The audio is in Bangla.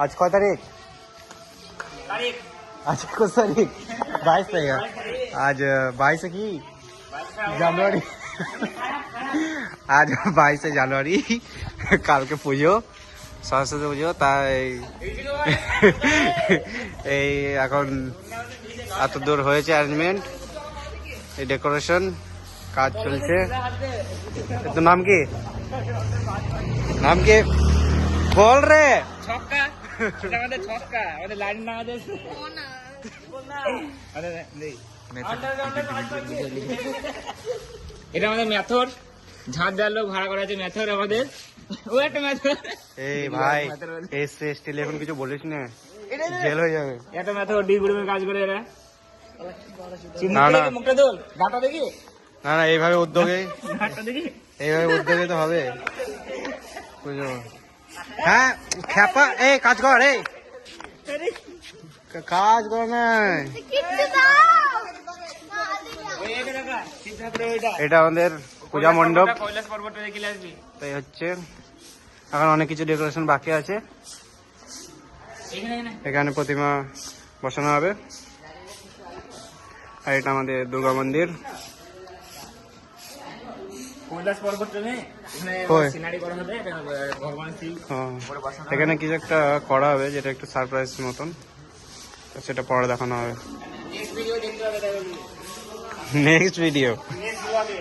आज कौन तारीख? आज कौन तारीख? 22 तारीख। आज 22 की জানুয়ারি। আজ 22 জানুয়ারি, কালকে পুজো, সরস্বতী পুজো। তাই এই এখন এত দূর হয়েছে অ্যারেঞ্জমেন্ট, এই ডেকোরেশন কাজ চলছে। তো নাম কি? নাম কি বল রে? ছক্কা, এটা আমাদের ছক্কা, আমাদের লাইন না আমাদের এটা আমাদের মেথড। ঝাঁট দেওয়ার লোক ভাড়া করা আছে মেথড আমাদের। ও একটা মেথড। এই ভাই এসে স্টিল এখন কিছু বলিস না, জেল হয়ে যাবে। একটা মেথড ডি গ্রুপে কাজ করে এরা। না না মুখটা দোল, গাটা দেখি, না না, এইভাবে উদ্যোগে, গাটা দেখি, এইভাবে উদ্যোগে তো হবে বুঝো। হ্যাঁ খ্যাপা, এই কাজ কর, এই কাজ কর না। এটা আমাদের পূজা মণ্ডপ, কৈলাস পর্বতটা দেখে আসবি। তাই হচ্ছে এখন অনেক কিছু ডেকোরেশন বাকি আছে। এখানে প্রতিমা বসানো হবে। আর এটা আমাদের দুর্গা মন্দির। কৈলাস পর্বতটা নেই, কই? সিনারি করা হবে, ভগবান শিব উপরে বসানো হবে। এখানে কিছু একটা করা হবে যেটা একটু সারপ্রাইজ মতন, তো সেটা পরে দেখানো হবে। নেক্সট ভিডিও দেখতে হবে, নেক্সট ভিডিও। নেক্সট ব্লগে।